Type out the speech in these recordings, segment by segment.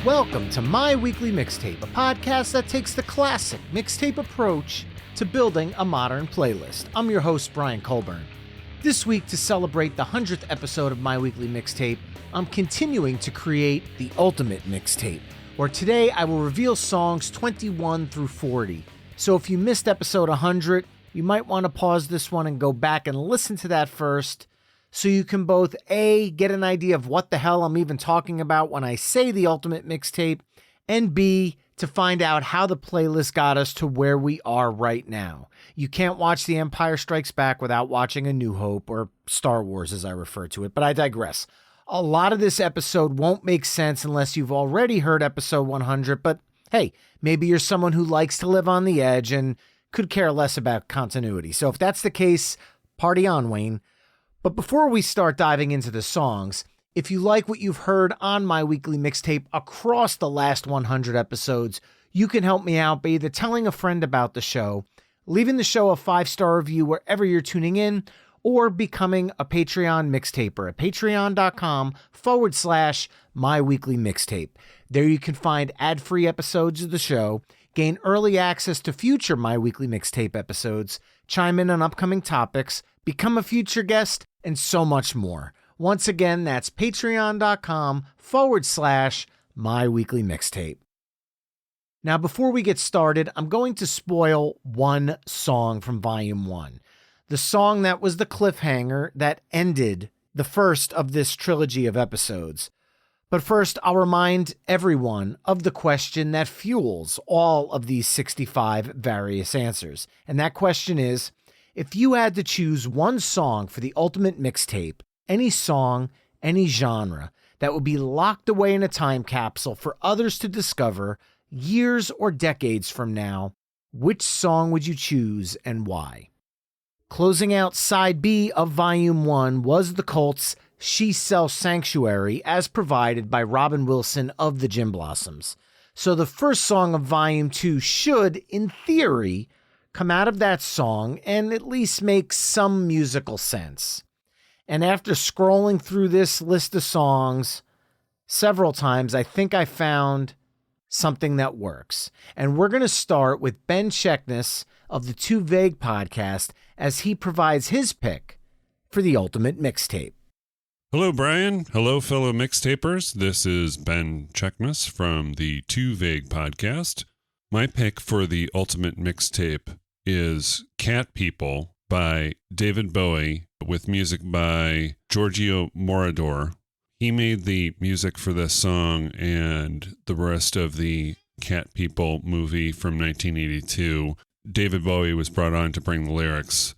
Welcome to My Weekly Mixtape, a podcast that takes the classic mixtape approach to building a modern playlist. I'm your host, Brian Colburn. This week, to celebrate the 100th episode of My Weekly Mixtape, I'm continuing to create the ultimate mixtape, where today I will reveal songs 21 through 40. So if you missed episode 100, you might want to pause this one and go back and listen to that first, so you can both A, get an idea of what the hell I'm even talking about when I say the ultimate mixtape, and B, to find out how the playlist got us to where we are right now. You can't watch The Empire Strikes Back without watching A New Hope, or Star Wars as I refer to it, but I digress. A lot of this episode won't make sense unless you've already heard episode 100, but hey, maybe you're someone who likes to live on the edge and could care less about continuity. So if that's the case, party on, Wayne. But before we start diving into the songs, if you like what you've heard on My Weekly Mixtape across the last 100 episodes, you can help me out by either telling a friend about the show, leaving the show a 5-star review wherever you're tuning in, or becoming a Patreon mixtaper at patreon.com/My Weekly Mixtape. There you can find ad-free episodes of the show, gain early access to future My Weekly Mixtape episodes, chime in on upcoming topics, become a future guest, and so much more. Once again, that's patreon.com/My Weekly Mixtape. Now, before we get started, I'm going to spoil one song from Volume 1. The song that was the cliffhanger that ended the first of this trilogy of episodes. But first, I'll remind everyone of the question that fuels all of these 65 various answers. And that question is, if you had to choose one song for the ultimate mixtape, any song, any genre, that would be locked away in a time capsule for others to discover years or decades from now, which song would you choose and why? Closing out Side B of Volume 1 was the Colts' She Sells Sanctuary, as provided by Robin Wilson of the Gin Blossoms. So the first song of Volume 2 should, in theory, come out of that song and at least make some musical sense. And after scrolling through this list of songs several times, I think I found something that works. And we're going to start with Ben Checkness of the Too Vague podcast as he provides his pick for the ultimate mixtape. Hello, Brian. Hello, fellow mixtapers. This is Ben Checkness from the Too Vague podcast. My pick for the ultimate mixtape is Cat People by David Bowie with music by Giorgio Moroder. He made the music for this song and the rest of the Cat People movie from 1982. David Bowie was brought on to bring the lyrics,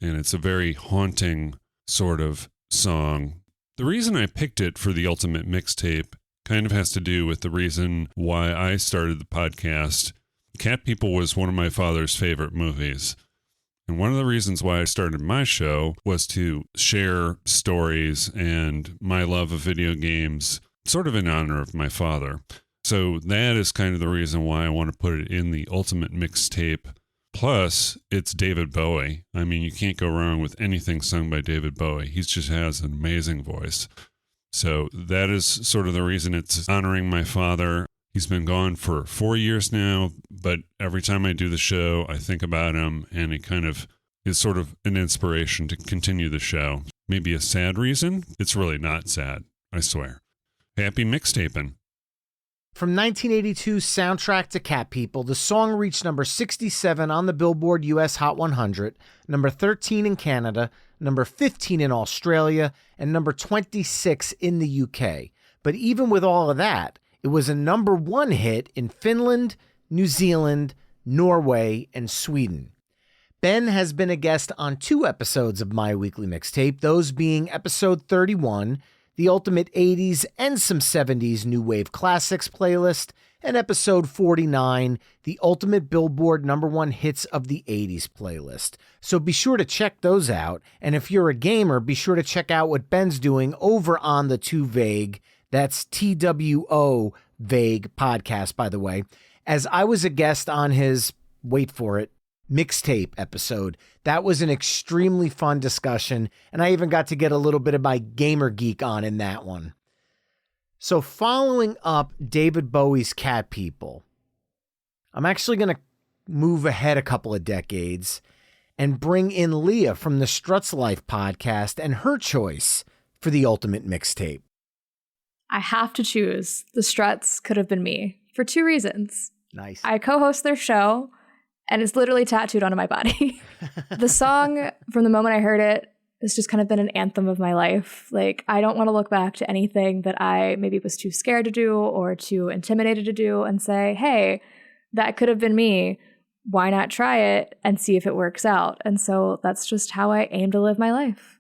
and it's a very haunting sort of song. The reason I picked it for the ultimate mixtape kind of has to do with the reason why I started the podcast. Cat People was one of my father's favorite movies. And one of the reasons why I started my show was to share stories and my love of video games, sort of in honor of my father. So that is kind of the reason why I want to put it in the ultimate mixtape. Plus, it's David Bowie. I mean, you can't go wrong with anything sung by David Bowie. He just has an amazing voice. So that is sort of the reason it's honoring my father. He's been gone for 4 years now, but every time I do the show, I think about him, and it kind of is sort of an inspiration to continue the show. Maybe a sad reason? It's really not sad, I swear. Happy mixtaping. From 1982's soundtrack to Cat People, the song reached number 67 on the Billboard US Hot 100, number 13 in Canada, number 15 in Australia, and number 26 in the UK. But even with all of that, it was a number 1 hit in Finland, New Zealand, Norway, and Sweden. Ben has been a guest on 2 episodes of My Weekly Mixtape, those being episode 31, the Ultimate 80s and some 70s New Wave Classics playlist, and episode 49, the Ultimate Billboard number 1 hits of the 80s playlist. So be sure to check those out, and if you're a gamer, be sure to check out what Ben's doing over on the Too Vague, that's TWO Vague podcast, by the way, as I was a guest on his, wait for it, mixtape episode. That was an extremely fun discussion, and I even got to get a little bit of my gamer geek on in that one. So following up David Bowie's Cat People, I'm actually going to move ahead a couple of decades and bring in Leah from the Struts Life podcast and her choice for the ultimate mixtape. I have to choose The Struts Could Have Been Me for 2 reasons. Nice. I co-host their show, and it's literally tattooed onto my body. The song, from the moment I heard it, has just kind of been an anthem of my life. Like, I don't want to look back to anything that I maybe was too scared to do or too intimidated to do and say, hey, that could have been me. Why not try it and see if it works out? And so that's just how I aim to live my life.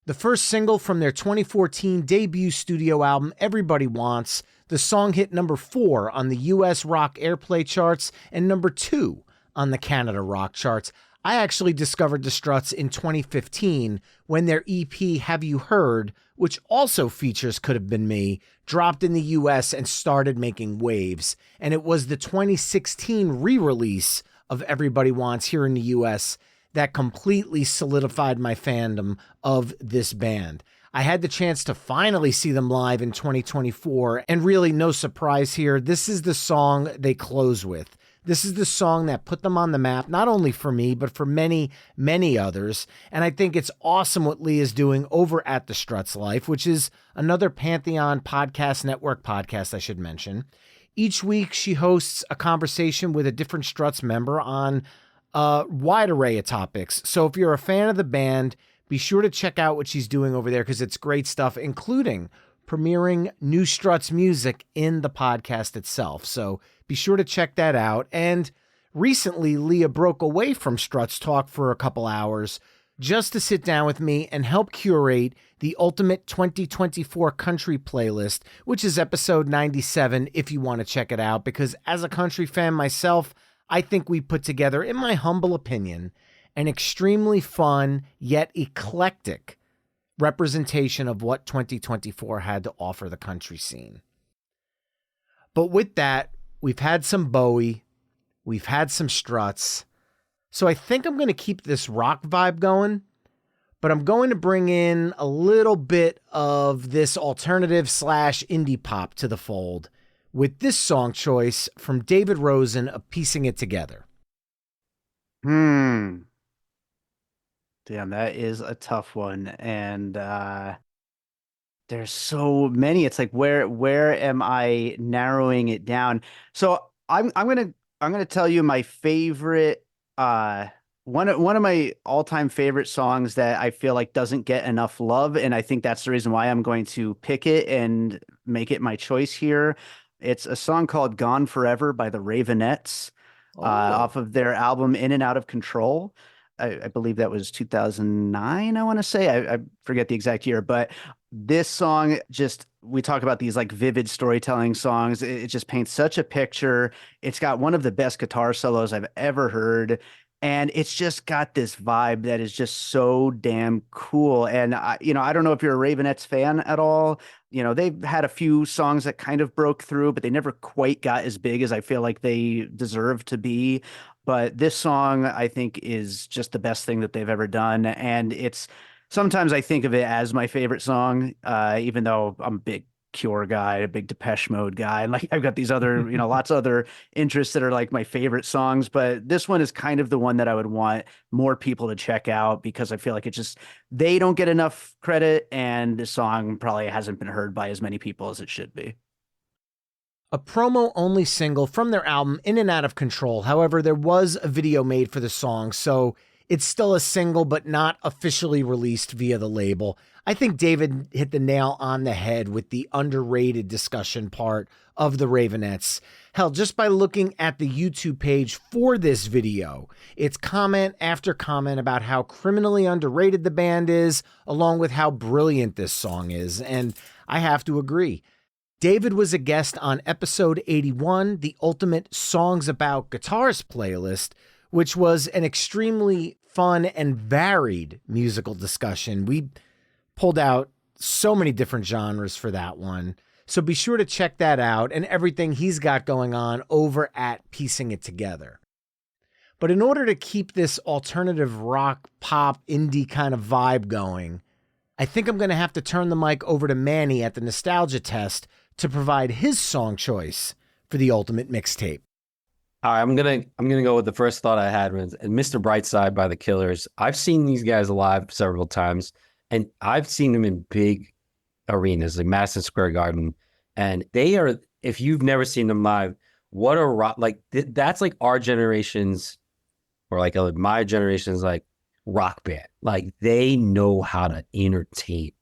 The first single from their 2014 debut studio album, Everybody Wants, the song hit number 4 on the US rock airplay charts and number 2 on the Canada rock charts. I actually discovered the Struts in 2015 when their EP, Have You Heard, which also features Could Have Been Me, dropped in the US and started making waves. And it was the 2016 re-release of Everybody Wants here in the US that completely solidified my fandom of this band. I had the chance to finally see them live in 2024, and really no surprise here, this is the song they close with. This is the song that put them on the map, not only for me, but for many, many others. And I think it's awesome what Lee is doing over at The Struts Life, which is another Pantheon Podcast Network podcast, I should mention. Each week, she hosts a conversation with a different Struts member on a wide array of topics. So if you're a fan of the band, be sure to check out what she's doing over there because it's great stuff, including premiering new Struts music in the podcast itself. So be sure to check that out. And recently, Leah broke away from Struts Talk for a couple hours just to sit down with me and help curate the Ultimate 2024 Country Playlist, which is episode 97 if you want to check it out, because as a country fan myself, I think we put together, in my humble opinion, an extremely fun yet eclectic representation of what 2024 had to offer the country scene. But with that, we've had some Bowie, we've had some Struts, so I think I'm going to keep this rock vibe going, but I'm going to bring in a little bit of this alternative / indie pop to the fold with this song choice from David Rosen of Piecing It Together. Damn, that is a tough one. And there's so many. It's like where am I narrowing it down? So I'm gonna tell you my favorite one of my all-time favorite songs that I feel like doesn't get enough love, and I think that's the reason why I'm going to pick it and make it my choice here. It's a song called Gone Forever by the Ravenettes, off of their album In and Out of Control. I believe that was 2009, I want to say. I forget the exact year, but this song we talk about these like vivid storytelling songs. It just paints such a picture. It's got one of the best guitar solos I've ever heard. And it's just got this vibe that is just so damn cool. And I don't know if you're a Ravenettes fan at all. They've had a few songs that kind of broke through, but they never quite got as big as I feel like they deserve to be. But this song, I think, is just the best thing that they've ever done. And sometimes I think of it as my favorite song, even though I'm a big Cure guy, a big Depeche Mode guy. And like I've got these other, lots of other interests that are like my favorite songs. But this one is kind of the one that I would want more people to check out because I feel like they don't get enough credit. And the song probably hasn't been heard by as many people as it should be. A promo-only single from their album In and Out of Control. However, there was a video made for the song, so it's still a single, but not officially released via the label. I think David hit the nail on the head with the underrated discussion part of the Ravenettes. Hell, just by looking at the YouTube page for this video, it's comment after comment about how criminally underrated the band is, along with how brilliant this song is, and I have to agree. David was a guest on episode 81, the Ultimate Songs About Guitars playlist, which was an extremely fun and varied musical discussion. We pulled out so many different genres for that one. So be sure to check that out and everything he's got going on over at Piecing It Together. But in order to keep this alternative rock, pop, indie kind of vibe going, I think I'm going to have to turn the mic over to Manny at the Nostalgia Test to provide his song choice for the Ultimate Mixtape. All right, I'm gonna go with the first thought I had was Mr. Brightside by the Killers. I've seen these guys live several times, and I've seen them in big arenas like Madison Square Garden, and they are. If you've never seen them live, what a rock! Like that's like our generation's, or like my generation's like rock band. Like they know how to entertain.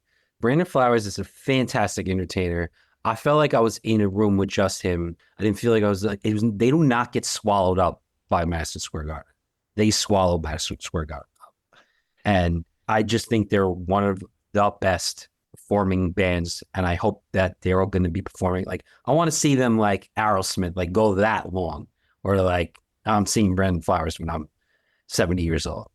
Brandon Flowers is a fantastic entertainer. I felt like I was in a room with just him. I didn't feel like I was like, they do not get swallowed up by Madison Square Garden. They swallow Madison Square Garden up. And I just think they're one of the best performing bands. And I hope that they're all going to be performing. Like, I want to see them like Aerosmith, like go that long. Or like, I'm seeing Brandon Flowers when I'm 70 years old.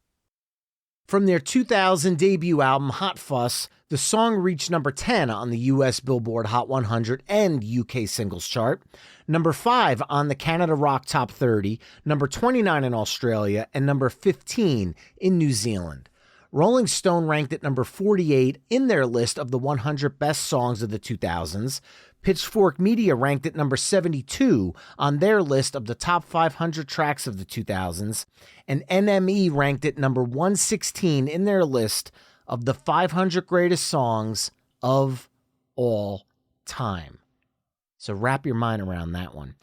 From their 2000 debut album, Hot Fuss, the song reached number 10 on the US Billboard Hot 100 and UK Singles Chart, number 5 on the Canada Rock Top 30, number 29 in Australia, and number 15 in New Zealand. Rolling Stone ranked it number 48 in their list of the 100 best songs of the 2000s. Pitchfork Media ranked it number 72 on their list of the top 500 tracks of the 2000s, and NME ranked it number 116 in their list of the 500 greatest songs of all time. So wrap your mind around that one.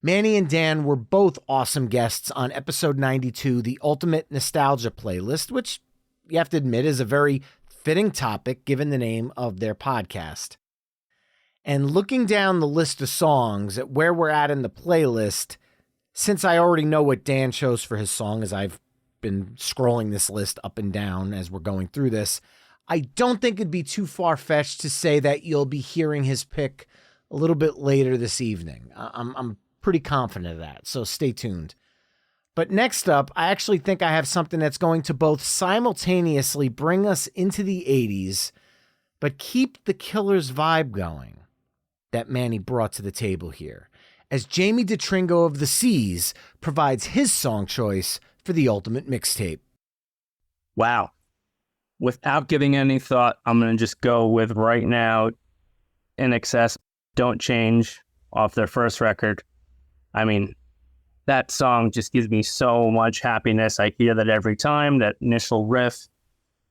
Manny and Dan were both awesome guests on episode 92, the Ultimate Nostalgia Playlist, which you have to admit is a very fitting topic given the name of their podcast. And looking down the list of songs at where we're at in the playlist, since I already know what Dan chose for his song, as I've been scrolling this list up and down as we're going through this, I don't think it'd be too far-fetched to say that you'll be hearing his pick a little bit later this evening. I'm pretty confident of that, so stay tuned. But next up, I actually think I have something that's going to both simultaneously bring us into the 80s, but keep the Killers vibe going that Manny brought to the table here, as Jamie DeTringo of the Seas provides his song choice for the Ultimate Mixtape. Wow. Without giving any thought, I'm going to just go with right now, In Excess, Don't Change, off their first record. I mean, that song just gives me so much happiness. I hear that every time, that initial riff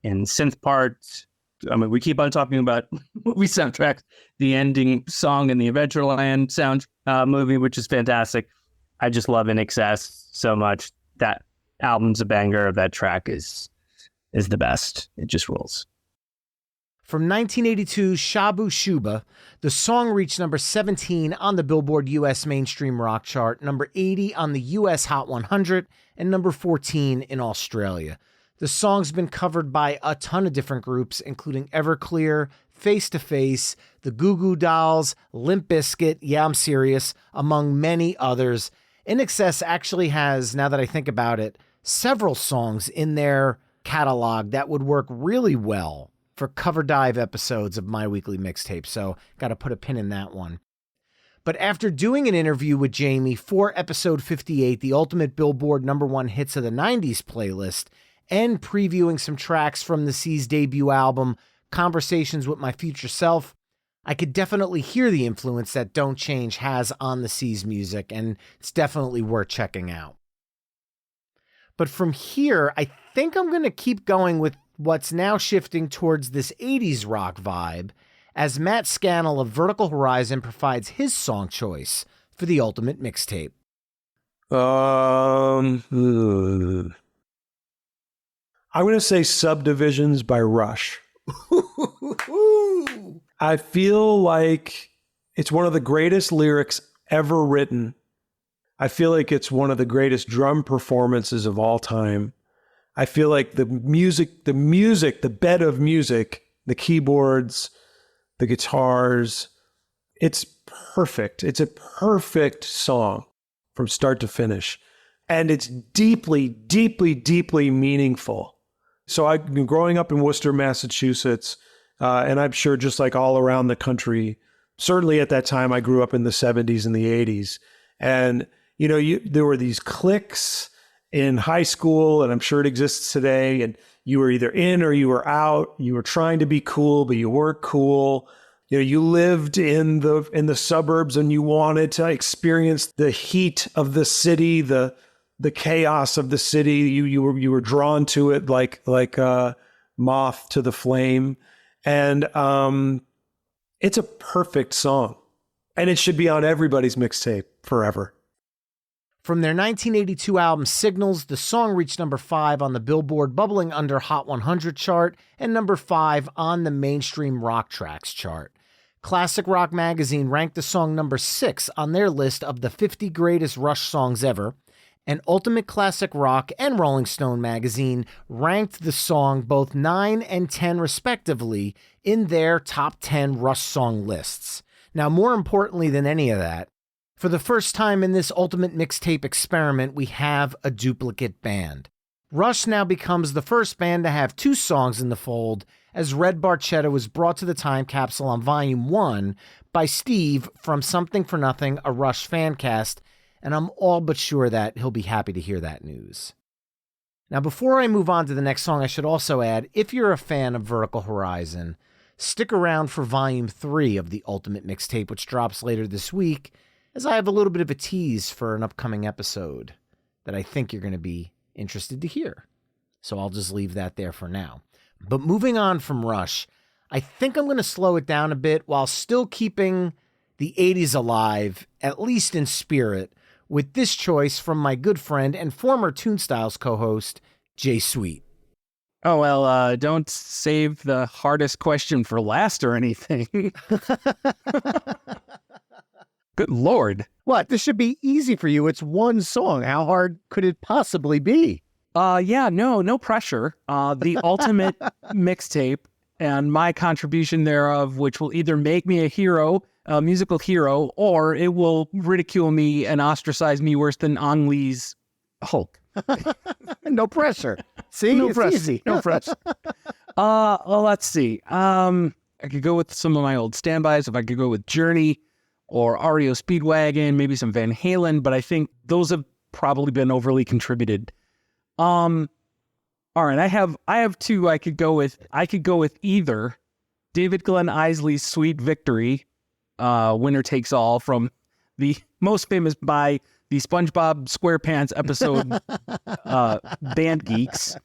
and synth parts. I mean, we keep on talking about movie soundtracks, the ending song in the Adventureland movie, which is fantastic. I just love In Excess so much. That album's a banger. That track is the best. It just rules. From 1982's Shabu Shuba, the song reached number 17 on the Billboard US Mainstream Rock Chart, number 80 on the US Hot 100, and number 14 in Australia. The song's been covered by a ton of different groups, including Everclear, Face to Face, the Goo Goo Dolls, Limp Bizkit, Yeah, I'm Serious, among many others. In Excess actually has, now that I think about it, several songs in their catalog that would work really well for cover dive episodes of My Weekly Mixtape, so got to put a pin in that one. But after doing an interview with Jamie for episode 58, the Ultimate Billboard #1 Hits of the 90s playlist, and previewing some tracks from the Seas' debut album, Conversations with My Future Self, I could definitely hear the influence that Don't Change has on the Seas' music, and it's definitely worth checking out. But from here, I think I'm going to keep going with what's now shifting towards this 80s rock vibe, as Matt Scannell of Vertical Horizon provides his song choice for the Ultimate Mixtape. I'm going to say Subdivisions by Rush. I feel like it's one of the greatest lyrics ever written. I feel like it's one of the greatest drum performances of all time. I feel like the bed of music, the keyboards, the guitars, it's perfect. It's a perfect song from start to finish. And it's deeply, deeply, deeply meaningful. So I've been growing up in Worcester, Massachusetts, and I'm sure just like all around the country, certainly at that time, I grew up in the 70s and the 80s. And, you know, there were these cliques in high school, and I'm sure it exists today, and you were either in or you were out. You were trying to be cool, but you weren't cool. You lived in the suburbs and you wanted to experience the heat of the city, the chaos of the city. You were drawn to it like a moth to the flame. And it's a perfect song. And it should be on everybody's mixtape forever. From their 1982 album Signals, the song reached number 5 on the Billboard Bubbling Under Hot 100 chart and number 5 on the Mainstream Rock Tracks chart. Classic Rock Magazine ranked the song number 6 on their list of the 50 greatest Rush songs ever, and Ultimate Classic Rock and Rolling Stone Magazine ranked the song both 9 and 10 respectively in their top 10 Rush song lists. Now, more importantly than any of that, for the first time in this Ultimate Mixtape experiment, we have a duplicate band. Rush now becomes the first band to have 2 songs in the fold, as Red Barchetta was brought to the time capsule on Volume 1 by Steve from Something for Nothing, a Rush fan cast, and I'm all but sure that he'll be happy to hear that news. Now, before I move on to the next song, I should also add, if you're a fan of Vertical Horizon, stick around for Volume 3 of the Ultimate Mixtape, which drops later this week, as I have a little bit of a tease for an upcoming episode that I think you're going to be interested to hear. So I'll just leave that there for now. But moving on from Rush, I think I'm going to slow it down a bit while still keeping the 80s alive, at least in spirit, with this choice from my good friend and former Toon Styles co-host, Jay Sweet. Oh, well, don't save the hardest question for last or anything. Good Lord. What? This should be easy for you. It's one song. How hard could it possibly be? Yeah, no pressure. The Ultimate Mixtape and my contribution thereof, which will either make me a hero, a musical hero, or it will ridicule me and ostracize me worse than Ang Lee's Hulk. No pressure. See? No It's pressure. easy. No pressure. Well, let's see. I could go with some of my old standbys. If I could go with Journey or REO Speedwagon, maybe some Van Halen, but I think those have probably been overly contributed. All right, I have 2 I could go with. I could go with either David Glenn Isley's Sweet Victory, Winner Takes All, from the most famous by the SpongeBob SquarePants episode Band Geeks.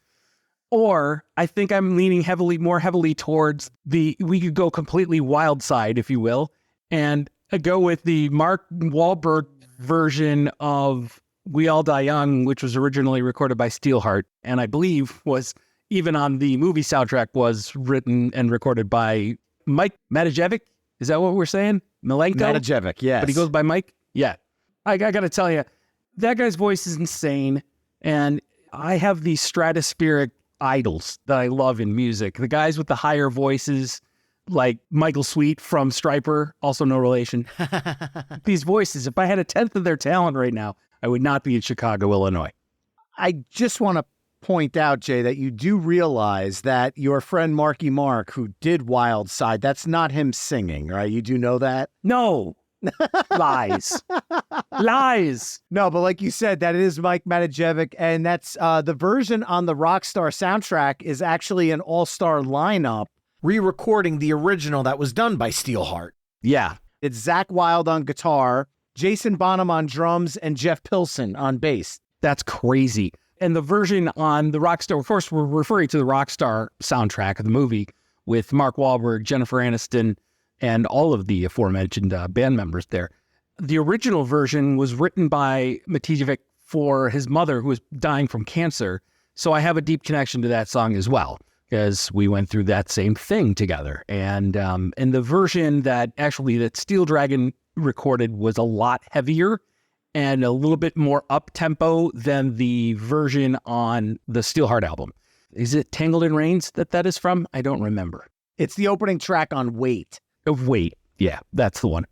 Or I think I'm leaning more heavily towards we could go completely wild side, if you will, and go with the Mark Wahlberg version of We All Die Young, which was originally recorded by Steelheart, and I believe was even on the movie soundtrack, was written and recorded by Mike Matajevic. Is that what we're saying? Milenko? Matajevic, yes. But he goes by Mike? Yeah. I got to tell you, that guy's voice is insane, and I have these stratospheric idols that I love in music. The guys with the higher voices, like Michael Sweet from Stryper, also no relation. These voices, if I had a 10th of their talent right now, I would not be in Chicago, Illinois. I just want to point out, Jay, that you do realize that your friend Marky Mark, who did Wild Side, that's not him singing, right? You do know that? No. Lies. Lies. No, but like you said, that is Mike Matajevic, and that's the version on the Rockstar soundtrack is actually an all-star lineup, Re-recording the original that was done by Steelheart. Yeah. It's Zach Wilde on guitar, Jason Bonham on drums, and Jeff Pilson on bass. That's crazy. And the version on the Rockstar, of course, we're referring to the Rockstar soundtrack of the movie with Mark Wahlberg, Jennifer Aniston, and all of the aforementioned band members there. The original version was written by Matijevic for his mother, who was dying from cancer. So I have a deep connection to that song as well, because we went through that same thing together. And the version that Steel Dragon recorded was a lot heavier and a little bit more up-tempo than the version on the Steelheart album. Is it Tangled in Rains that is from? I don't remember. It's the opening track on Wait. Wait. Yeah, that's the one.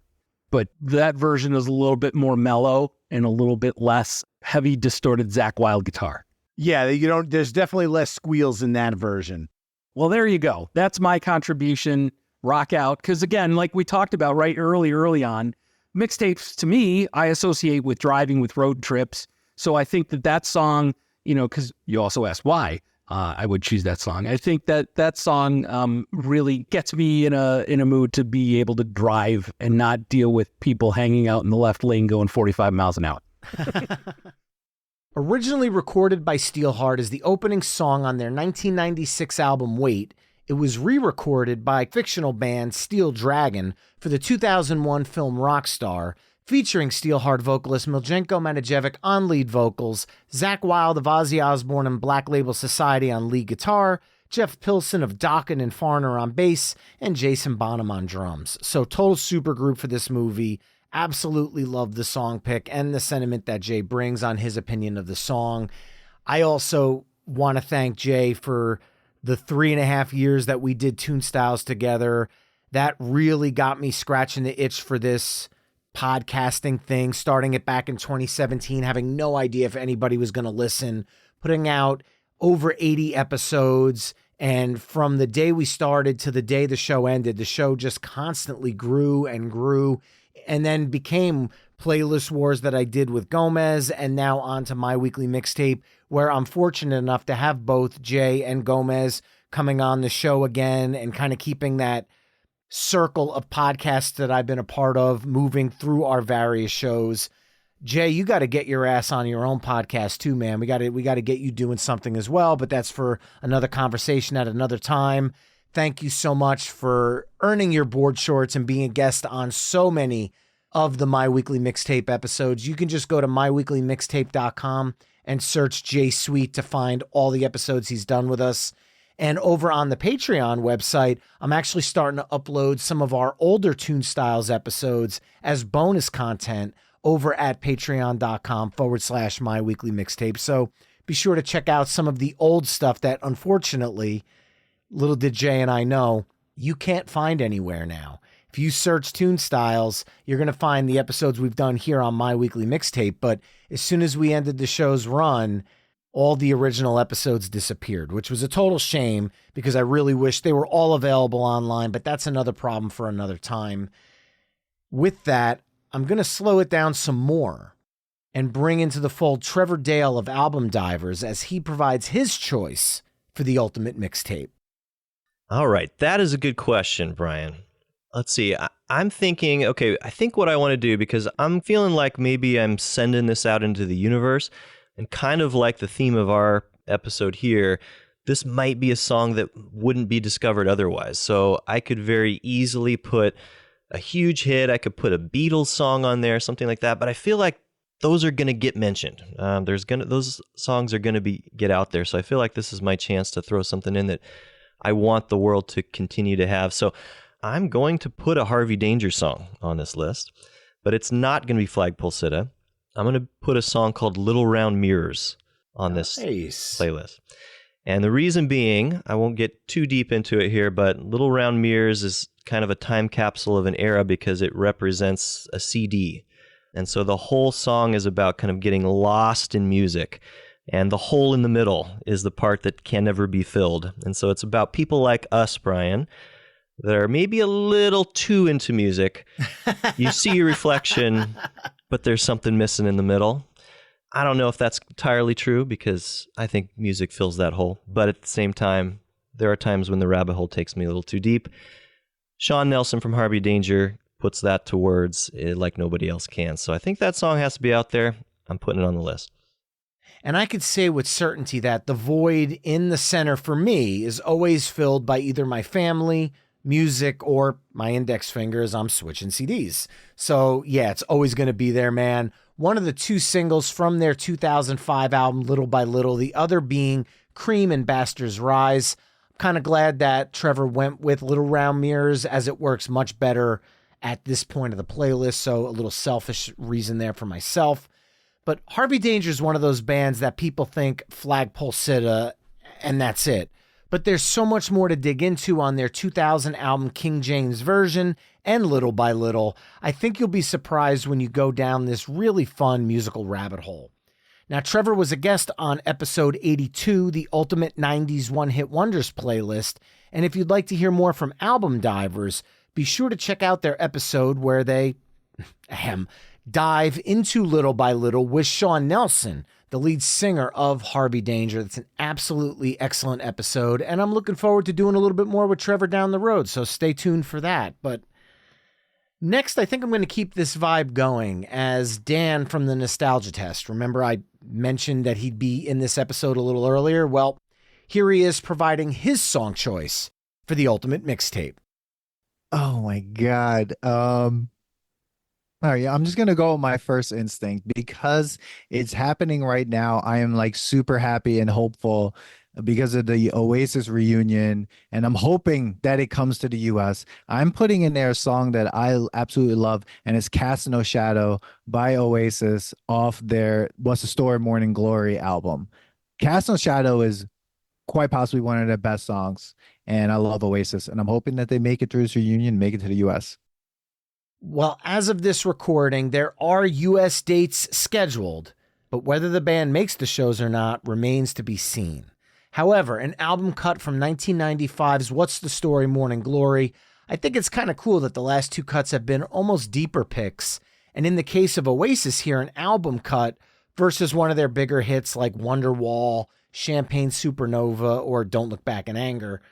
But that version is a little bit more mellow and a little bit less heavy, distorted Zach Wilde guitar. Yeah, there's definitely less squeals in that version. Well, there you go. That's my contribution. Rock out. Because again, like we talked about right early on, mixtapes to me, I associate with driving, with road trips. So I think that song, because you also asked why, I would choose that song. I think that song really gets me in a mood to be able to drive and not deal with people hanging out in the left lane going 45 miles an hour. Originally recorded by Steelheart as the opening song on their 1996 album Wait, it was re-recorded by fictional band Steel Dragon for the 2001 film Rockstar, featuring Steelheart vocalist Miljenko Manajevic on lead vocals, Zach Wilde of Ozzy Osbourne and Black Label Society on lead guitar, Jeff Pilson of Dokken and Foreigner on bass, and Jason Bonham on drums. So total supergroup for this movie. Absolutely love the song pick and the sentiment that Jay brings on his opinion of the song. I also want to thank Jay for the 3.5 years that we did Tune Styles together. That really got me scratching the itch for this podcasting thing, starting it back in 2017, having no idea if anybody was going to listen, putting out over 80 episodes. And from the day we started to the day the show ended, the show just constantly grew and grew, and then became Playlist Wars that I did with Gomez, and now on to My Weekly Mixtape, where I'm fortunate enough to have both Jay and Gomez coming on the show again and kind of keeping that circle of podcasts that I've been a part of moving through our various shows. Jay, you got to get your ass on your own podcast too, man. We got to get you doing something as well, but that's for another conversation at another time. Thank you so much for earning your board shorts and being a guest on so many of the My Weekly Mixtape episodes. You can just go to myweeklymixtape.com and search Jay Sweet to find all the episodes he's done with us. And over on the Patreon website, I'm actually starting to upload some of our older Tune Styles episodes as bonus content over at patreon.com/myweeklymixtape. So be sure to check out some of the old stuff that, unfortunately, little did Jay and I know, you can't find anywhere now. If you search Tune Styles, you're going to find the episodes we've done here on My Weekly Mixtape. But as soon as we ended the show's run, all the original episodes disappeared, which was a total shame because I really wish they were all available online, but that's another problem for another time. With that, I'm going to slow it down some more and bring into the fold Trevor Dale of Album Divers as he provides his choice for the ultimate mixtape. All right, that is a good question, Brian. Let's see. I'm thinking, okay, I think what I want to do, because I'm feeling like maybe I'm sending this out into the universe, and kind of like the theme of our episode here, this might be a song that wouldn't be discovered otherwise. So I could very easily put a huge hit. I could put a Beatles song on there, something like that. But I feel like those are going to get mentioned. Those songs are going to get out there. So I feel like this is my chance to throw something in that I want the world to continue to have. So I'm going to put a Harvey Danger song on this list, but it's not going to be Flagpole Sitta. I'm going to put a song called Little Round Mirrors on this playlist. And the reason being, I won't get too deep into it here, but Little Round Mirrors is kind of a time capsule of an era because it represents a CD. And so the whole song is about kind of getting lost in music. And the hole in the middle is the part that can never be filled. And so it's about people like us, Brian, that are maybe a little too into music. You see your reflection, but there's something missing in the middle. I don't know if that's entirely true because I think music fills that hole. But at the same time, there are times when the rabbit hole takes me a little too deep. Sean Nelson from Harvey Danger puts that to words like nobody else can. So I think that song has to be out there. I'm putting it on the list. And I could say with certainty that the void in the center for me is always filled by either my family, music, or my index fingers. I'm switching CDs. So yeah, it's always going to be there, man. One of the two singles from their 2005 album, Little by Little, the other being Cream and Bastard's Rise. I'm kind of glad that Trevor went with Little Round Mirrors as it works much better at this point of the playlist. So a little selfish reason there for myself. But Harvey Danger is one of those bands that people think Flagpole Sitta and that's it. But there's so much more to dig into on their 2000 album King James Version and Little by Little. I think you'll be surprised when you go down this really fun musical rabbit hole. Now, Trevor was a guest on episode 82, the Ultimate 90s One Hit Wonders playlist. And if you'd like to hear more from Album Divers, be sure to check out their episode where they dive into Little by Little with Sean Nelson, the lead singer of Harvey Danger. That's an absolutely excellent episode, and I'm looking forward to doing a little bit more with Trevor down the road, so stay tuned for that. But next, I think I'm going to keep this vibe going as Dan from the Nostalgia Test. Remember I mentioned that he'd be in this episode a little earlier? Well, here he is providing his song choice for the Ultimate Mixtape. Oh my God. All right, I'm just gonna go with my first instinct because it's happening right now. I am like super happy and hopeful because of the Oasis reunion, and I'm hoping that it comes to the US. I'm putting in there a song that I absolutely love, and it's Cast No Shadow by Oasis off their What's the Story Morning Glory album. Cast No Shadow is quite possibly one of their best songs, and I love Oasis, and I'm hoping that they make it through this reunion, make it to the US. Well, as of this recording, there are U.S. dates scheduled, but whether the band makes the shows or not remains to be seen. However, an album cut from 1995's What's the Story Morning Glory, I think it's kind of cool that the last two cuts have been almost deeper picks, and in the case of Oasis here, an album cut versus one of their bigger hits like Wonderwall, Champagne Supernova, or Don't Look Back in Anger.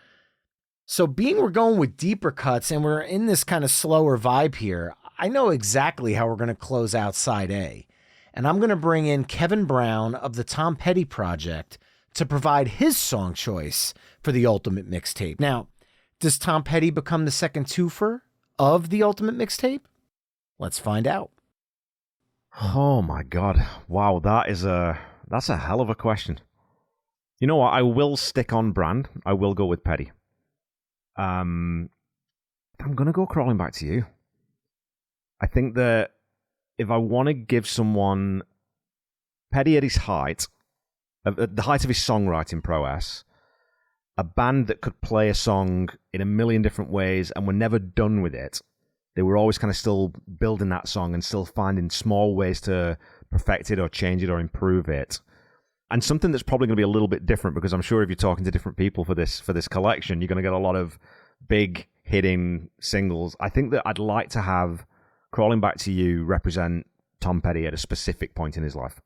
So being we're going with deeper cuts and we're in this kind of slower vibe here, I know exactly how we're going to close out side A. And I'm going to bring in Kevin Brown of the Tom Petty Project to provide his song choice for the Ultimate Mixtape. Now, does Tom Petty become the second twofer of the Ultimate Mixtape? Let's find out. Oh my God. Wow, that's a hell of a question. You know what? I will stick on brand. I will go with Petty. I'm going to go Crawling Back to You. I think that if I want to give someone Petty at his height, at the height of his songwriting prowess, a band that could play a song in a million different ways and were never done with it. They were always kind of still building that song and still finding small ways to perfect it or change it or improve it. And something that's probably going to be a little bit different, because I'm sure if you're talking to different people for this collection, you're going to get a lot of big hitting singles. I think that I'd like to have Crawling Back to You represent Tom Petty at a specific point in his life.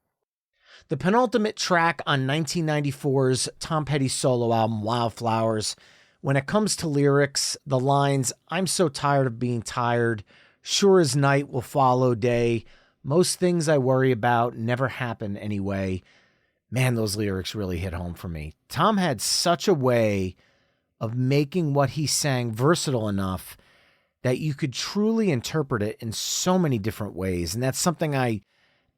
The penultimate track on 1994's Tom Petty solo album, Wildflowers. When it comes to lyrics, the lines, I'm so tired of being tired, sure as night will follow day, most things I worry about never happen anyway. Man, those lyrics really hit home for me. Tom had such a way of making what he sang versatile enough that you could truly interpret it in so many different ways. And that's something I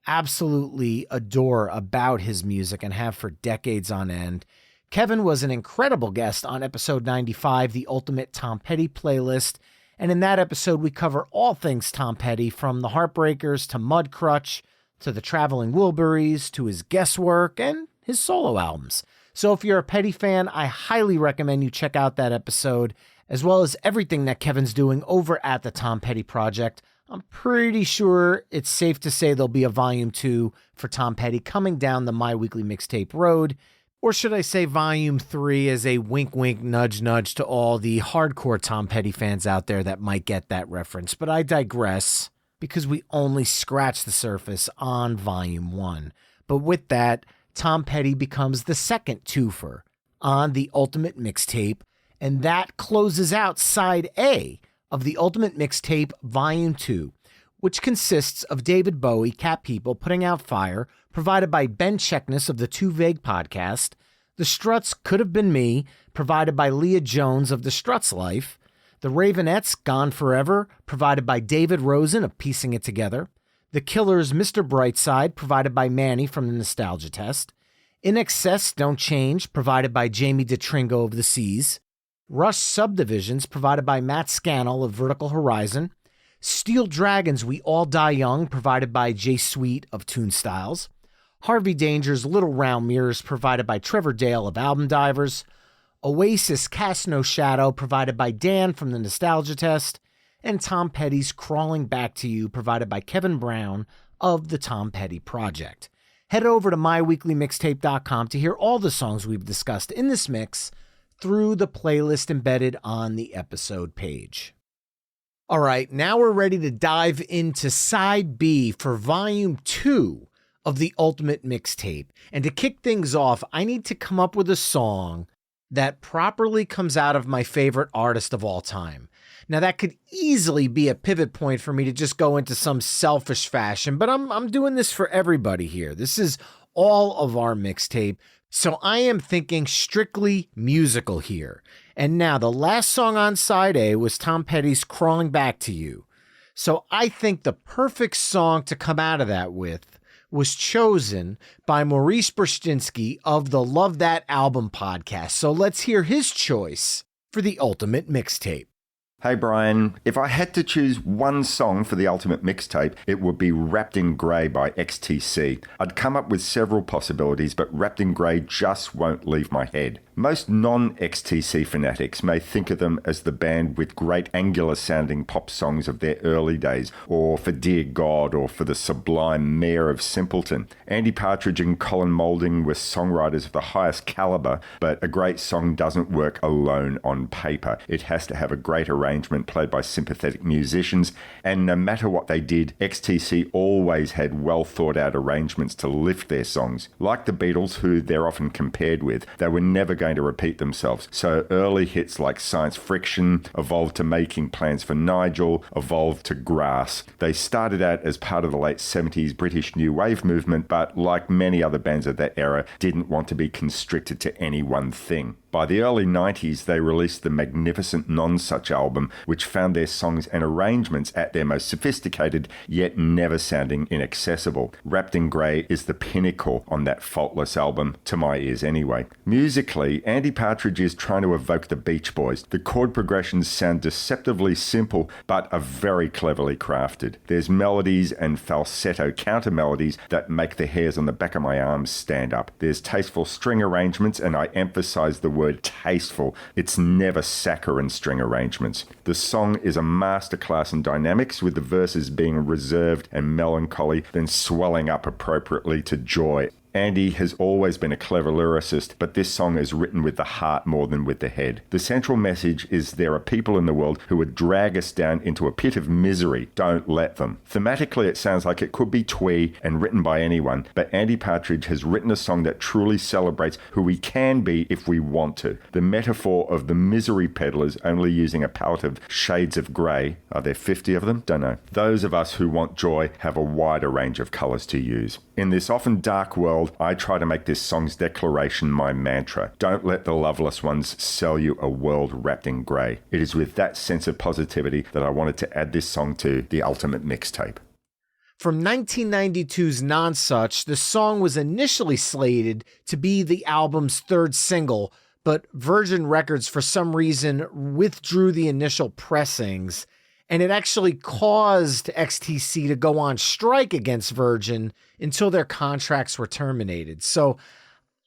absolutely adore about his music and have for decades on end. Kevin was an incredible guest on episode 95, the Ultimate Tom Petty playlist. And in that episode, we cover all things Tom Petty, from the Heartbreakers to Mudcrutch, to the Traveling Wilburys, to his guest work, and his solo albums. So if you're a Petty fan, I highly recommend you check out that episode, as well as everything that Kevin's doing over at the Tom Petty Project. I'm pretty sure it's safe to say there'll be a volume 2 for Tom Petty coming down the My Weekly Mixtape road. Or should I say volume 3 as a wink, wink, nudge, nudge to all the hardcore Tom Petty fans out there that might get that reference. But I digress, because we only scratched the surface on volume 1. But with that, Tom Petty becomes the second twofer on the Ultimate Mixtape, and that closes out side A of the Ultimate Mixtape volume 2, which consists of David Bowie, Cat People, Putting Out Fire, provided by Ben Checkness of the Too Vague podcast, The Struts, Could Have Been Me, provided by Leah Jones of The Struts Life, The Ravenettes, Gone Forever, provided by David Rosen of Piecing It Together, The Killers' Mr. Brightside, provided by Manny from the Nostalgia Test, In Excess, Don't Change, provided by Jamie DeTringo of The Seas, Rush Subdivisions, provided by Matt Scannell of Vertical Horizon, Steel Dragons, We All Die Young, provided by Jay Sweet of Tune Styles, Harvey Danger's Little Round Mirrors, provided by Trevor Dale of Album Divers, Oasis Cast No Shadow, provided by Dan from the Nostalgia Test, and Tom Petty's Crawling Back to You, provided by Kevin Brown of the Tom Petty Project. Head over to myweeklymixtape.com to hear all the songs we've discussed in this mix through the playlist embedded on the episode page. All right, now we're ready to dive into side B for volume 2 of the ultimate mixtape. And to kick things off, I need to come up with a song that properly comes out of my favorite artist of all time. Now, that could easily be a pivot point for me to just go into some selfish fashion, but I'm doing this for everybody here. This is all of our mixtape, so I am thinking strictly musical here. And now, the last song on side A was Tom Petty's Crawling Back to You. So I think the perfect song to come out of that with was chosen by Maurice Bursztynski of the Love That Album podcast. So let's hear his choice for the ultimate mixtape. Hey Brian, if I had to choose one song for the ultimate mixtape, it would be Wrapped in Grey by XTC. I'd come up with several possibilities, but Wrapped in Grey just won't leave my head. Most non-XTC fanatics may think of them as the band with great angular-sounding pop songs of their early days, or for Dear God, or for the sublime Mayor of Simpleton. Andy Partridge and Colin Moulding were songwriters of the highest caliber, but a great song doesn't work alone on paper. It has to have a great arrangement played by sympathetic musicians, and no matter what they did, XTC always had well-thought-out arrangements to lift their songs. Like the Beatles, who they're often compared with, they were never going to repeat themselves. So early hits like Science Friction evolved to Making Plans for Nigel, evolved to Grass. They started out as part of the late 70s British New Wave movement, but like many other bands of that era, didn't want to be constricted to any one thing. By the early 90s, they released the magnificent Non-Such album, which found their songs and arrangements at their most sophisticated, yet never sounding inaccessible. Wrapped in Grey is the pinnacle on that faultless album, to my ears anyway. Musically, Andy Partridge is trying to evoke the Beach Boys. The chord progressions sound deceptively simple, but are very cleverly crafted. There's melodies and falsetto counter-melodies that make the hairs on the back of my arms stand up. There's tasteful string arrangements, and I emphasize the word tasteful. It's never saccharine string arrangements. The song is a masterclass in dynamics, with the verses being reserved and melancholy, then swelling up appropriately to joy. Andy has always been a clever lyricist, but this song is written with the heart more than with the head. The central message is there are people in the world who would drag us down into a pit of misery. Don't let them. Thematically, it sounds like it could be twee and written by anyone, but Andy Partridge has written a song that truly celebrates who we can be if we want to. The metaphor of the misery peddlers only using a palette of shades of grey. Are there 50 of them? Don't know. Those of us who want joy have a wider range of colours to use. In this often dark world, I try to make this song's declaration my mantra. Don't let the loveless ones sell you a world wrapped in grey. It is with that sense of positivity that I wanted to add this song to the ultimate mixtape. From 1992's Non-Such, the song was initially slated to be the album's third single, but Virgin Records for some reason withdrew the initial pressings, and it actually caused XTC to go on strike against Virgin until their contracts were terminated. So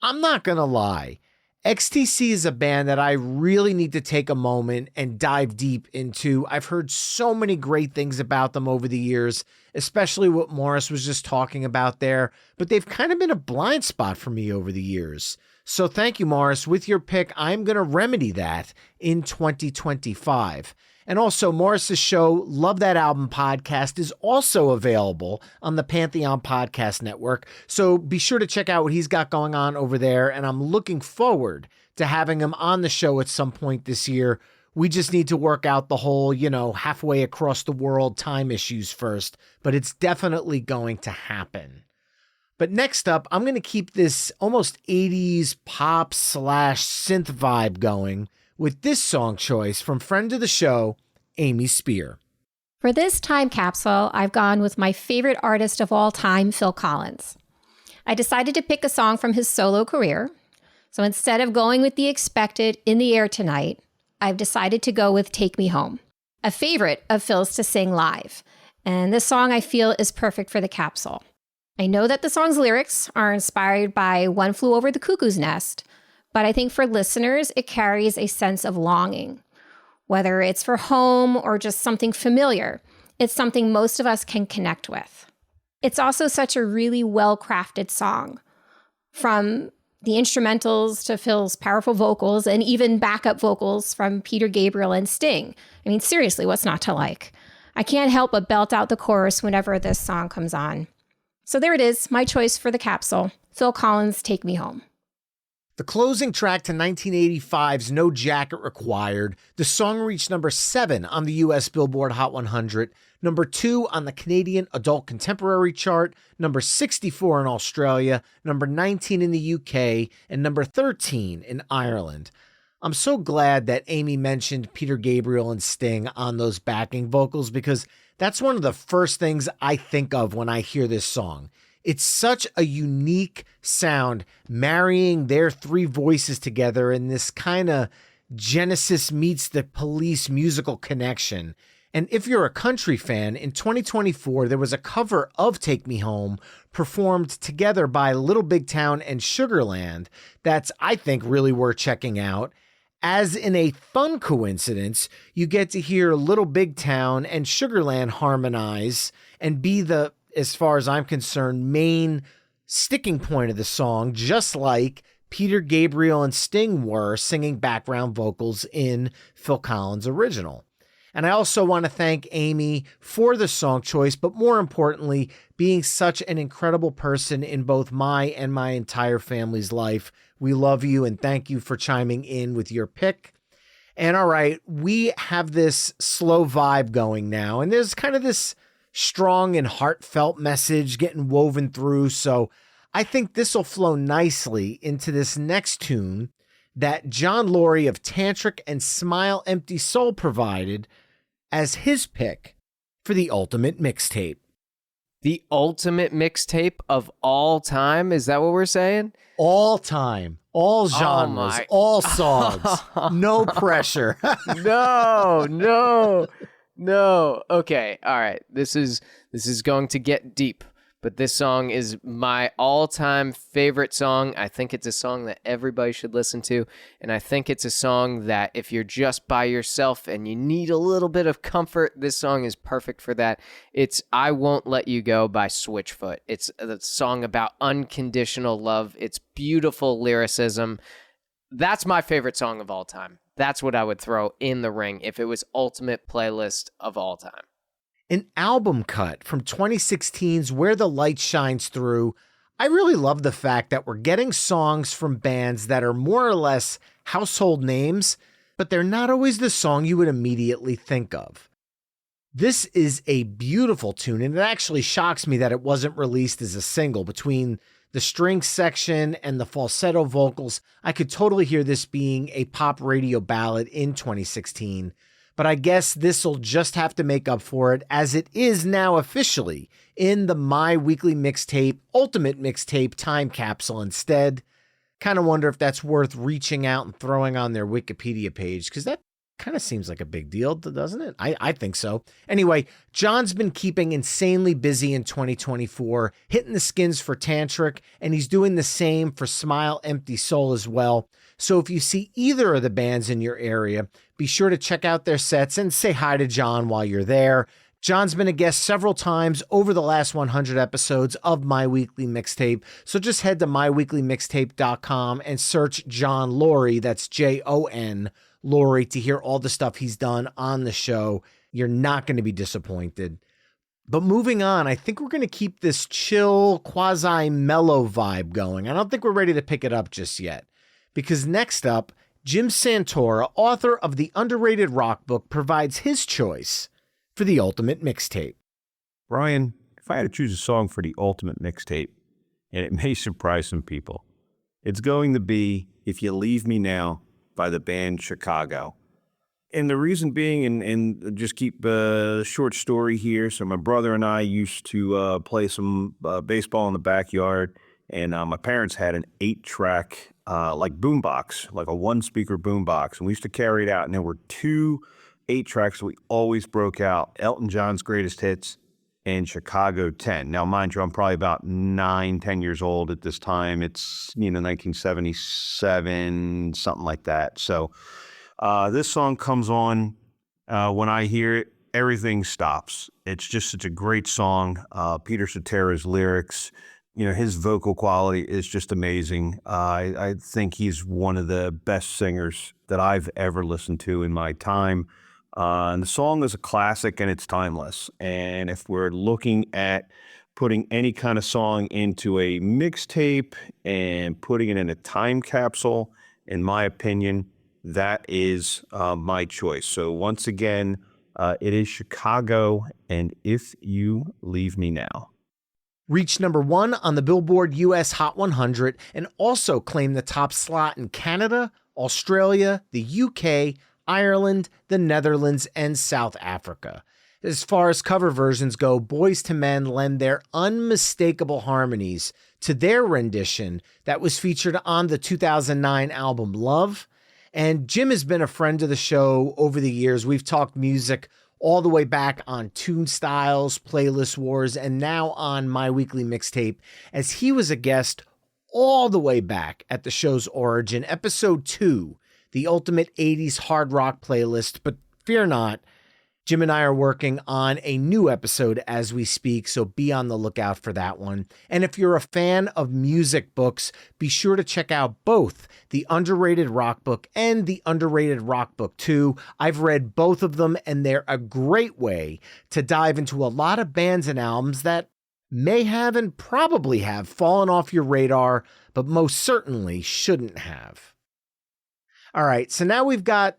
I'm not going to lie. XTC is a band that I really need to take a moment and dive deep into. I've heard so many great things about them over the years, especially what Morris was just talking about there, but they've kind of been a blind spot for me over the years. So thank you, Morris. With your pick, I'm going to remedy that in 2025. And also, Morris's show, Love That Album podcast, is also available on the Pantheon Podcast Network. So be sure to check out what he's got going on over there. And I'm looking forward to having him on the show at some point this year. We just need to work out the whole, halfway across the world time issues first. But it's definitely going to happen. But next up, I'm going to keep this almost 80s pop / synth vibe going with this song choice from friend of the show, Amy Spear. For this time capsule, I've gone with my favorite artist of all time, Phil Collins. I decided to pick a song from his solo career. So instead of going with the expected In the Air Tonight, I've decided to go with Take Me Home, a favorite of Phil's to sing live. And this song I feel is perfect for the capsule. I know that the song's lyrics are inspired by One Flew Over the Cuckoo's Nest, but I think for listeners, it carries a sense of longing. Whether it's for home or just something familiar, it's something most of us can connect with. It's also such a really well-crafted song. From the instrumentals to Phil's powerful vocals and even backup vocals from Peter Gabriel and Sting. I mean, seriously, what's not to like? I can't help but belt out the chorus whenever this song comes on. So there it is, my choice for the capsule. Phil Collins' Take Me Home. The closing track to 1985's No Jacket Required, the song reached number 7 on the US Billboard Hot 100, number 2 on the Canadian Adult Contemporary chart, number 64 in Australia, number 19 in the UK, and number 13 in Ireland. I'm so glad that Amy mentioned Peter Gabriel and Sting on those backing vocals because that's one of the first things I think of when I hear this song. It's such a unique sound, marrying their 3 voices together in this kind of Genesis meets the Police musical connection. And if you're a country fan, in 2024, there was a cover of Take Me Home performed together by Little Big Town and Sugarland that's, I think, really worth checking out. As in a fun coincidence, you get to hear Little Big Town and Sugarland harmonize and be the, as far as I'm concerned, main sticking point of the song, just like Peter Gabriel and Sting were singing background vocals in Phil Collins' original. And I also want to thank Amy for the song choice, but more importantly, being such an incredible person in both my and my entire family's life. We love you and thank you for chiming in with your pick. And all right, we have this slow vibe going now, and there's kind of this strong and heartfelt message getting woven through. So I think this will flow nicely into this next tune that John Laurie of Tantric and Smile Empty Soul provided as his pick for the ultimate mixtape. The ultimate mixtape of all time? Is that what we're saying? All time, all genres, all songs, no pressure. No. Okay, all right. This is going to get deep, but this song is my all-time favorite song. I think it's a song that everybody should listen to, and I think it's a song that if you're just by yourself and you need a little bit of comfort, this song is perfect for that. It's I Won't Let You Go by Switchfoot. It's a song about unconditional love. It's beautiful lyricism. That's my favorite song of all time. That's what I would throw in the ring if it was ultimate playlist of all time. An album cut from 2016's Where the Light Shines Through. I really love the fact that we're getting songs from bands that are more or less household names, but they're not always the song you would immediately think of. This is a beautiful tune, and it actually shocks me that it wasn't released as a single. Between the string section and the falsetto vocals, I could totally hear this being a pop radio ballad in 2016. But I guess this'll just have to make up for it, as it is now officially in the My Weekly Mixtape, Ultimate Mixtape time capsule instead. Kind of wonder if that's worth reaching out and throwing on their Wikipedia page, because that kind of seems like a big deal, doesn't it? I think so. Anyway, John's been keeping insanely busy in 2024, hitting the skins for Tantric, and he's doing the same for Smile Empty Soul as well. So if you see either of the bands in your area, be sure to check out their sets and say hi to John while you're there. John's been a guest several times over the last 100 episodes of My Weekly Mixtape, so just head to myweeklymixtape.com and search John Laurie, that's Jon Laurie, to hear all the stuff he's done on the show. You're not going to be disappointed. But moving on, I think we're going to keep this chill, quasi-mellow vibe going. I don't think we're ready to pick it up just yet, because next up, Jim Santora, author of the underrated rock book, provides his choice for the ultimate mixtape. Brian, if I had to choose a song for the ultimate mixtape, and it may surprise some people, it's going to be If You Leave Me Now by the band Chicago. And the reason being, and just keep a short story here. So my brother and I used to play some baseball in the backyard, and my parents had an 8-track like boombox, like a 1-speaker boombox, and we used to carry it out, and there were 2 8-tracks that we always broke out: Elton John's Greatest Hits and Chicago 10. Now, mind you, I'm probably about 9-10 years old at this time. It's 1977, something like that. So this song comes on when I hear it, everything stops. It's just such a great song. Peter Cetera's lyrics, his vocal quality is just amazing. I think he's one of the best singers that I've ever listened to in my time. And the song is a classic and it's timeless. And if we're looking at putting any kind of song into a mixtape and putting it in a time capsule, in my opinion, that is my choice. So once again, it is Chicago and If You Leave Me Now. Reached number 1 on the Billboard US Hot 100 and also claimed the top slot in Canada, Australia, the UK, Ireland, the Netherlands, and South Africa. As far as cover versions go, Boyz II Men lend their unmistakable harmonies to their rendition that was featured on the 2009 album Love. And Jim has been a friend of the show over the years. We've talked music all the way back on Tune Styles, Playlist Wars, and now on My Weekly Mixtape, as he was a guest all the way back at the show's origin, episode 2, the ultimate 80s hard rock playlist. But fear not, Jim and I are working on a new episode as we speak, so be on the lookout for that one. And if you're a fan of music books, be sure to check out both the Underrated Rock Book and the Underrated Rock Book 2. I've read both of them, and they're a great way to dive into a lot of bands and albums that may have and probably have fallen off your radar, but most certainly shouldn't have. All right, so now we've got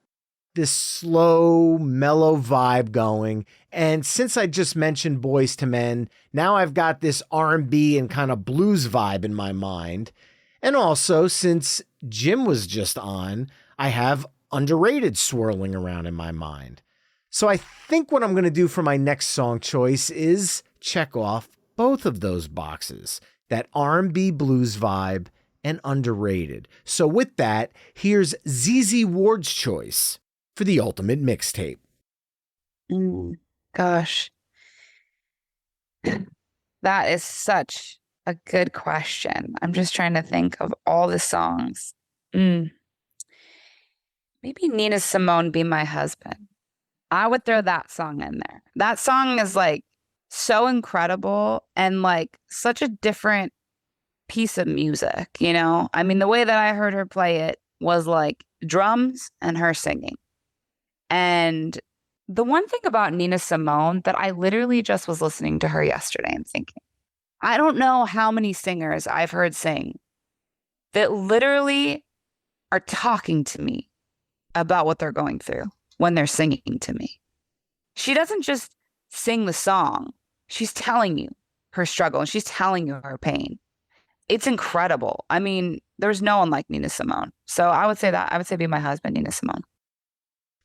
this slow, mellow vibe going. And since I just mentioned Boyz II Men, now I've got this R&B and kind of blues vibe in my mind. And also, since Jim was just on, I have Underrated swirling around in my mind. So I think what I'm going to do for my next song choice is check off both of those boxes, that R&B blues vibe and Underrated. So with that, here's ZZ Ward's choice for the ultimate mixtape. Gosh. That is such a good question. I'm just trying to think of all the songs. Maybe Nina Simone, Be My Husband. I would throw that song in there. That song is like so incredible and like such a different piece of music, you know? I mean, the way that I heard her play it was like drums and her singing. And the one thing about Nina Simone that I literally just was listening to her yesterday and thinking, I don't know how many singers I've heard sing that literally are talking to me about what they're going through when they're singing to me. She doesn't just sing the song. She's telling you her struggle and she's telling you her pain. It's incredible. I mean, there's no one like Nina Simone. So I would say Be My Husband, Nina Simone.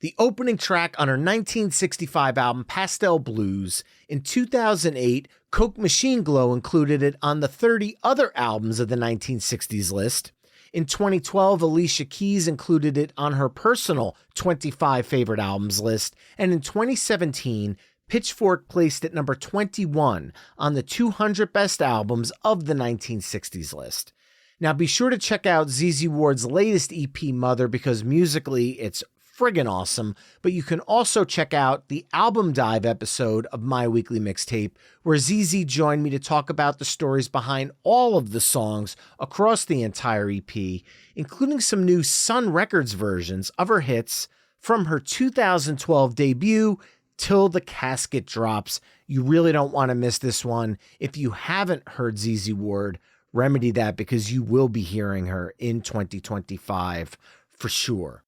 The opening track on her 1965 album Pastel Blues. In 2008, Coke Machine Glow included it on the 30 other albums of the 1960s list. In 2012, Alicia Keys included it on her personal 25 favorite albums list. And in 2017, Pitchfork placed it number 21 on the 200 best albums of the 1960s list. Now be sure to check out ZZ Ward's latest EP, Mother, because musically it's friggin' awesome, but you can also check out the album dive episode of My Weekly Mixtape, where ZZ joined me to talk about the stories behind all of the songs across the entire EP, including some new Sun Records versions of her hits from her 2012 debut till the casket drops. You really don't want to miss this one. If you haven't heard ZZ Ward, remedy that because you will be hearing her in 2025 for sure.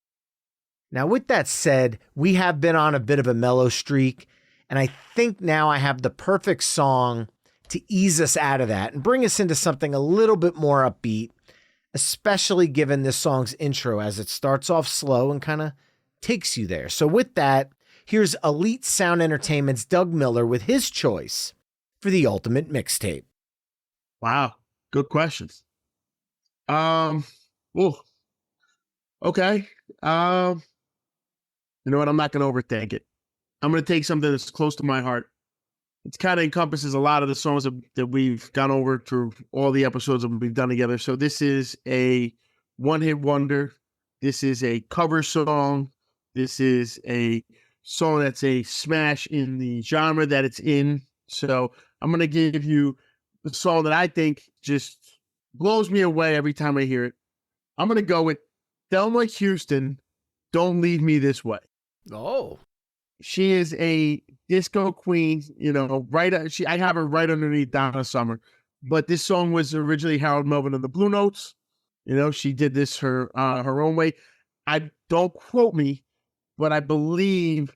Now, with that said, we have been on a bit of a mellow streak, and I think now I have the perfect song to ease us out of that and bring us into something a little bit more upbeat, especially given this song's intro as it starts off slow and kind of takes you there. So with that, here's Elite Sound Entertainment's Doug Miller with his choice for the ultimate mixtape. Wow, good questions. Okay. You know what? I'm not going to overthink it. I'm going to take something that's close to my heart. It kind of encompasses a lot of the songs that we've gone over through all the episodes that we've done together. So this is a one-hit wonder. This is a cover song. This is a song that's a smash in the genre that it's in. So I'm going to give you the song that I think just blows me away every time I hear it. I'm going to go with Thelma Houston, Don't Leave Me This Way. Oh. She is a disco queen, you know, I have her right underneath Donna Summer. But this song was originally Harold Melvin and the Blue Notes. You know, she did this her own way. I don't quote me, but I believe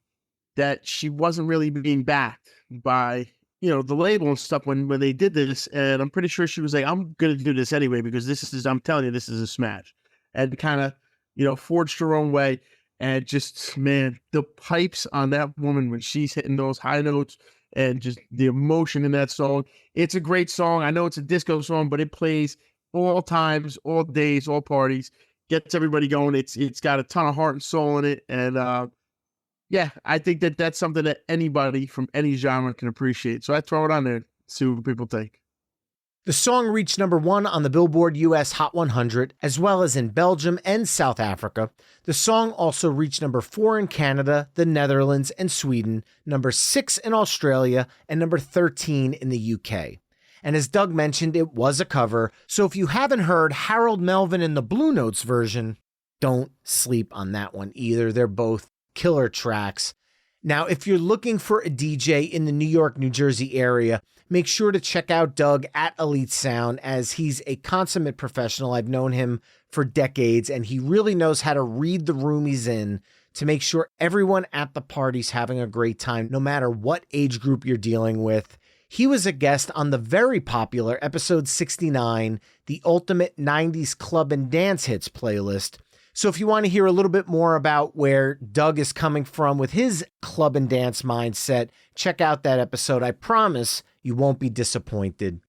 that she wasn't really being backed by, you know, the label and stuff when they did this. And I'm pretty sure she was like, I'm going to do this anyway, because I'm telling you, this is a smash. And kind of, you know, forged her own way. And just, man, the pipes on that woman when she's hitting those high notes and just the emotion in that song. It's a great song. I know it's a disco song, but it plays all times, all days, all parties, gets everybody going. It's got a ton of heart and soul in it. And yeah, I think that's something that anybody from any genre can appreciate. So I throw it on there, see what people think. The song reached number 1 on the Billboard US Hot 100, as well as in Belgium and South Africa. The song also reached number 4 in Canada, the Netherlands, and Sweden, number 6 in Australia, and number 13 in the UK. And as Doug mentioned, it was a cover, so if you haven't heard Harold Melvin and the Blue Notes version, don't sleep on that one either. They're both killer tracks. Now, if you're looking for a DJ in the New York, New Jersey area, make sure to check out Doug at Elite Sound, as he's a consummate professional. I've known him for decades, and he really knows how to read the room he's in to make sure everyone at the party's having a great time, no matter what age group you're dealing with. He was a guest on the very popular episode 69, the Ultimate 90s Club and Dance Hits playlist. So if you want to hear a little bit more about where Doug is coming from with his club and dance mindset, check out that episode. I promise you won't be disappointed.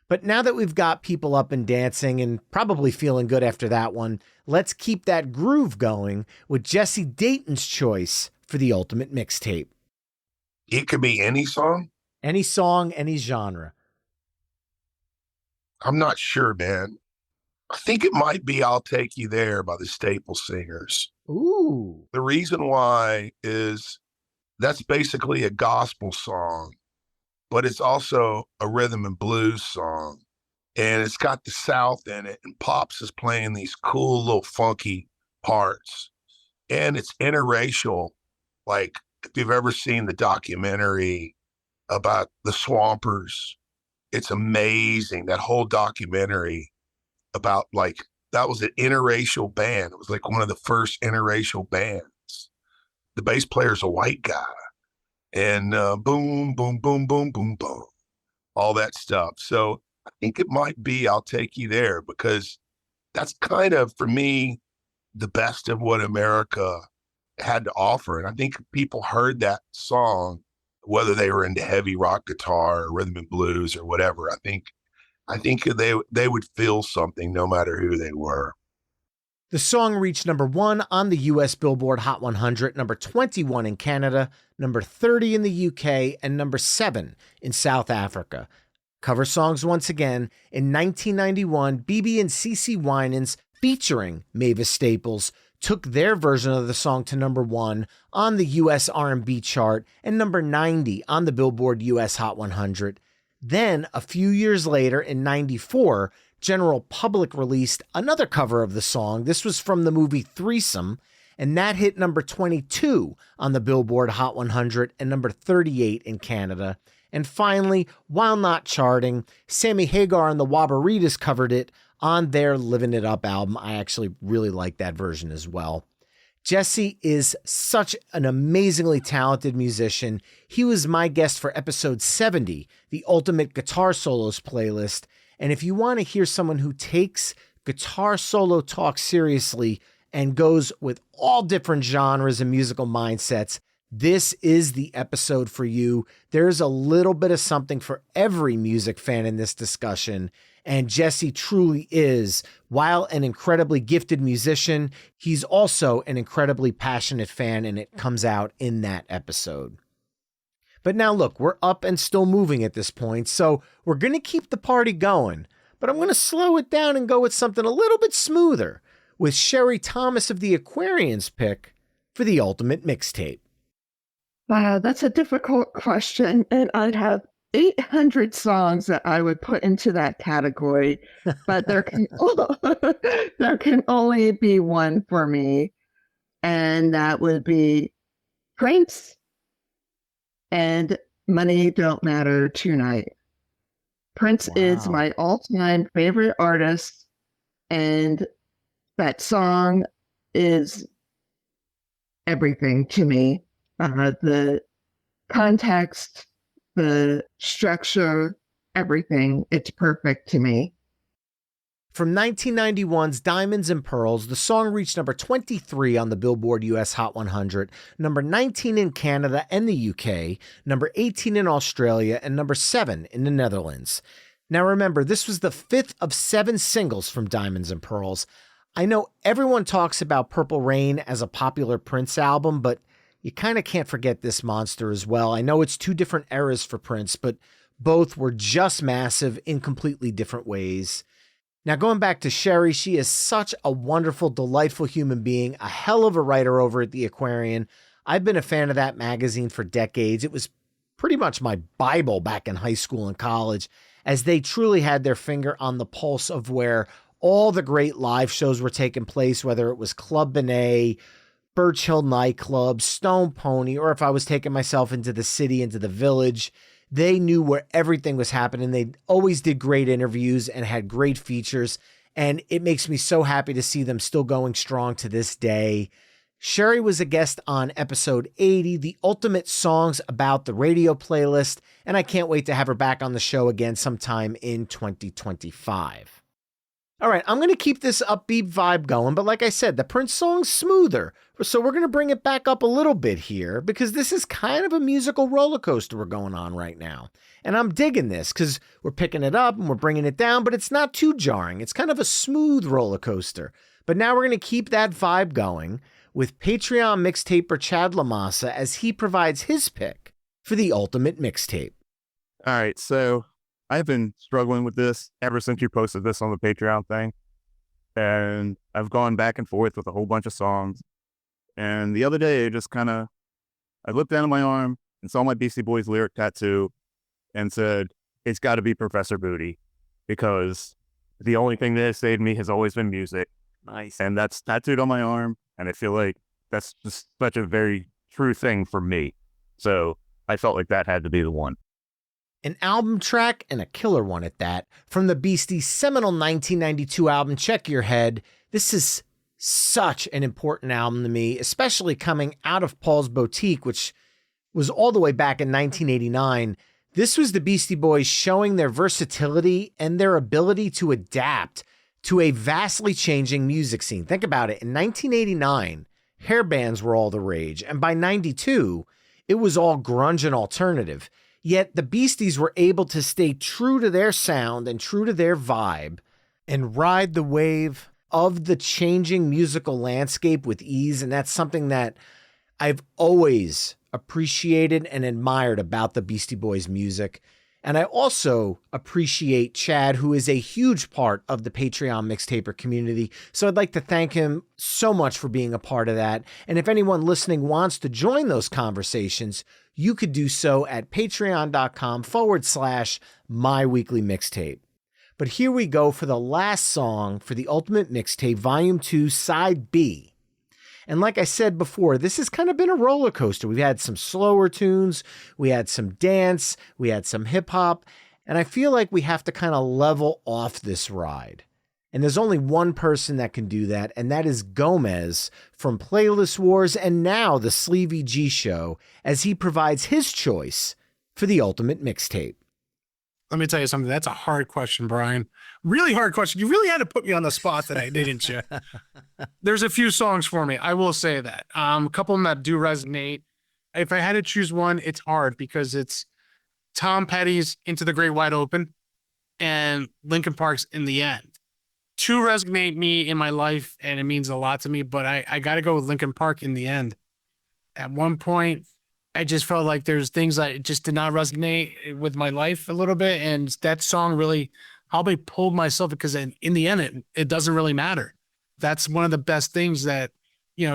But now that we've got people up and dancing and probably feeling good after that one, let's keep that groove going with Jesse Dayton's choice for the Ultimate Mixtape. It could be any song? Any song, any genre. I'm not sure, man. I think it might be I'll Take You There by the Staple Singers. Ooh. The reason why is that's basically a gospel song, but it's also a rhythm and blues song. And it's got the South in it, and Pops is playing these cool little funky parts. And it's interracial. Like, if you've ever seen the documentary about the Swampers, it's amazing. That whole documentary about, like, that was an interracial band. It was like one of the first interracial bands. The bass player's a white guy. And boom, boom, boom, boom, boom, boom. All that stuff. So I think it might be I'll Take You There, because that's kind of, for me, the best of what America had to offer. And I think people heard that song, whether they were into heavy rock guitar or rhythm and blues or whatever. I think they would feel something no matter who they were. The song reached number 1 on the US Billboard Hot 100, number 21 in Canada, number 30 in the UK, and number 7 in South Africa. Cover songs once again. In 1991, BB and CeCe Winans, featuring Mavis Staples, took their version of the song to number 1 on the US R&B chart and number 90 on the Billboard US Hot 100. Then, a few years later, in 94, General Public released another cover of the song. This was from the movie Threesome, and that hit number 22 on the Billboard Hot 100 and number 38 in Canada. And finally, while not charting, Sammy Hagar and the Wabaritas covered it on their Livin' It Up album. I actually really like that version as well. Jesse is such an amazingly talented musician. He was my guest for episode 70, the Ultimate Guitar Solos playlist. And if you want to hear someone who takes guitar solo talk seriously and goes with all different genres and musical mindsets, this is the episode for you. There's a little bit of something for every music fan in this discussion. And Jesse truly is, while an incredibly gifted musician, he's also an incredibly passionate fan, and it comes out in that episode. But now look, we're up and still moving at this point, so we're going to keep the party going, but I'm going to slow it down and go with something a little bit smoother, with Sherry Thomas of the Aquarians pick for the Ultimate Mixtape. Wow, that's a difficult question, and I'd have 800 songs that I would put into that category, but there can only be one for me, and that would be Prince and Money Don't Matter Tonight. Prince is my all-time favorite artist, and that song is everything to me. The context, the structure, everything. It's perfect to me. From 1991's Diamonds and Pearls, the song reached number 23 on the Billboard US Hot 100, number 19 in Canada and the UK, number 18 in Australia, and number 7 in the Netherlands. Now remember, this was the 5th of 7 singles from Diamonds and Pearls. I know everyone talks about Purple Rain as a popular Prince album, but you kind of can't forget this monster as well. I know it's 2 different eras for Prince, but both were just massive in completely different ways. Now, going back to Sherry, she is such a wonderful, delightful human being, a hell of a writer over at the Aquarian. I've been a fan of that magazine for decades. It was pretty much my Bible back in high school and college, as they truly had their finger on the pulse of where all the great live shows were taking place, whether it was Club Benet, Birch Hill Nightclub, Stone Pony, or if I was taking myself into the city, into the village. They knew where everything was happening. They always did great interviews and had great features. And it makes me so happy to see them still going strong to this day. Sherry was a guest on episode 80, the ultimate songs about the radio playlist. And I can't wait to have her back on the show again sometime in 2025. All right, I'm going to keep this upbeat vibe going, but like I said, the Prince song's smoother. So we're going to bring it back up a little bit here because this is kind of a musical roller coaster we're going on right now. And I'm digging this because we're picking it up and we're bringing it down, but it's not too jarring. It's kind of a smooth roller coaster. But now we're going to keep that vibe going with Patreon mixtaper Chad Lamassa as he provides his pick for the ultimate mixtape. All right, so I've been struggling with this ever since you posted this on the Patreon thing. And I've gone back and forth with a whole bunch of songs. And the other day, I looked down at my arm and saw my Beastie Boys lyric tattoo and said, it's got to be Professor Booty because the only thing that has saved me has always been music. Nice. And that's tattooed on my arm. And I feel like that's just such a very true thing for me. So I felt like that had to be the one. An album track and a killer one at that. From the Beasties' seminal 1992 album, Check Your Head. This is such an important album to me, especially coming out of Paul's Boutique, which was all the way back in 1989. This was the Beastie Boys showing their versatility and their ability to adapt to a vastly changing music scene. Think about it. In 1989, hair bands were all the rage. And by 92, it was all grunge and alternative. Yet the Beasties were able to stay true to their sound and true to their vibe and ride the wave of the changing musical landscape with ease. And that's something that I've always appreciated and admired about the Beastie Boys music. And I also appreciate Chad, who is a huge part of the Patreon mixtaper community. So I'd like to thank him so much for being a part of that. And if anyone listening wants to join those conversations, you could do so at patreon.com/myweeklymixtape. But here we go for the last song for the Ultimate Mixtape, Volume 2, Side B. And like I said before, this has kind of been a roller coaster. We've had some slower tunes, we had some dance, we had some hip hop, and I feel like we have to kind of level off this ride. And there's only one person that can do that, and that is Gomez from Playlist Wars and now the Sleevey G Show, as he provides his choice for the Ultimate Mixtape. Let me tell you something. That's a hard question, Brian. Really hard question. You really had to put me on the spot today, didn't you? There's a few songs for me. I will say that. A couple of them that do resonate. If I had to choose one, it's hard because it's Tom Petty's Into the Great Wide Open and Linkin Park's In the End. Two resonate me in my life, and it means a lot to me, but I got to go with Linkin Park In the End. At one point, I just felt like there's things that just did not resonate with my life a little bit. And that song really probably pulled myself because in the end, it doesn't really matter. That's one of the best things that,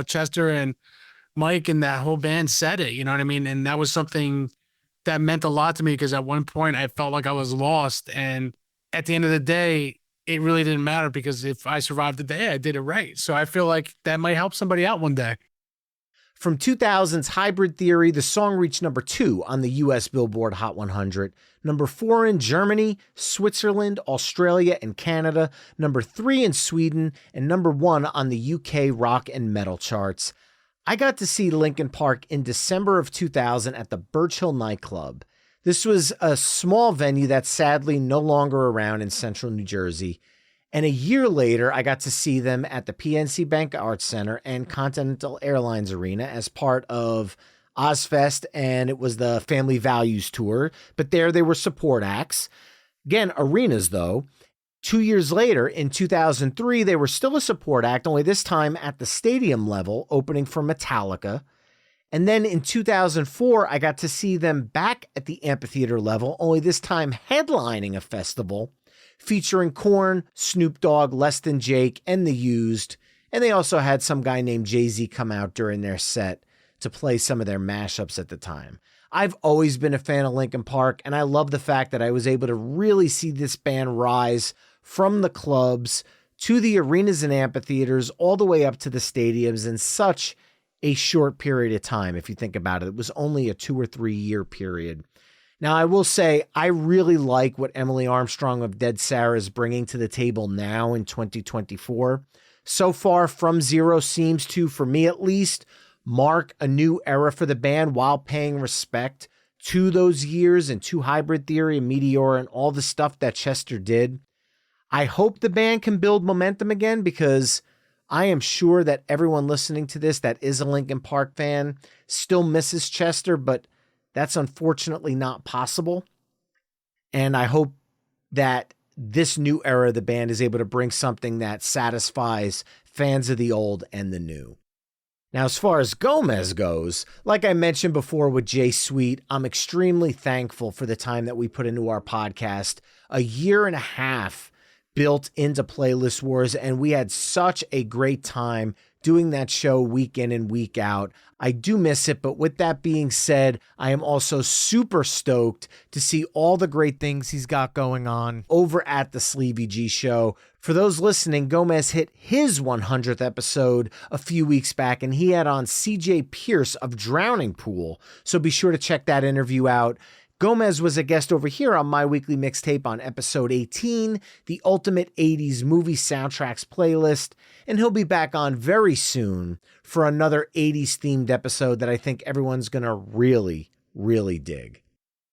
Chester and Mike and that whole band said it, you know what I mean? And that was something that meant a lot to me because at one point I felt like I was lost. And at the end of the day, it really didn't matter because if I survived the day, I did it right. So I feel like that might help somebody out one day. From 2000's Hybrid Theory, the song reached number 2 on the US Billboard Hot 100, number 4 in Germany, Switzerland, Australia, and Canada, number 3 in Sweden, and number 1 on the UK rock and metal charts. I got to see Linkin Park in December of 2000 at the Birch Hill nightclub. This was a small venue that's sadly no longer around in central New Jersey. And a year later, I got to see them at the PNC Bank Arts Center and Continental Airlines Arena as part of Ozfest, and it was the Family Values Tour. But there they were support acts. Again, arenas though. 2 years later, in 2003, they were still a support act, only this time at the stadium level, opening for Metallica. And then in 2004, I got to see them back at the amphitheater level, only this time headlining a festival featuring Korn, Snoop Dogg, Less Than Jake, and The Used. And they also had some guy named Jay-Z come out during their set to play some of their mashups at the time. I've always been a fan of Linkin Park, and I love the fact that I was able to really see this band rise from the clubs to the arenas and amphitheaters all the way up to the stadiums in such a short period of time. If you think about it, it was only a 2 or 3 year period. Now, I will say, I really like what Emily Armstrong of Dead Sarah is bringing to the table now in 2024. So far, From Zero seems to, for me at least, mark a new era for the band while paying respect to those years and to Hybrid Theory and Meteor and all the stuff that Chester did. I hope the band can build momentum again, because I am sure that everyone listening to this that is a Linkin Park fan still misses Chester, but that's unfortunately not possible. And I hope that this new era of the band is able to bring something that satisfies fans of the old and the new. Now, as far as Gomez goes, like I mentioned before with Jay Sweet, I'm extremely thankful for the time that we put into our podcast. A year and a half built into Playlist Wars, and we had such a great time doing that show week in and week out. I do miss it, but with that being said, I am also super stoked to see all the great things he's got going on over at the Sleevey G Show. For those listening, Gomez hit his 100th episode a few weeks back, and he had on CJ Pierce of Drowning Pool, so be sure to check that interview out. Gomez was a guest over here on My Weekly Mixtape on episode 18, the Ultimate 80s Movie Soundtracks playlist, and he'll be back on very soon for another 80s themed episode that I think everyone's going to really, really dig.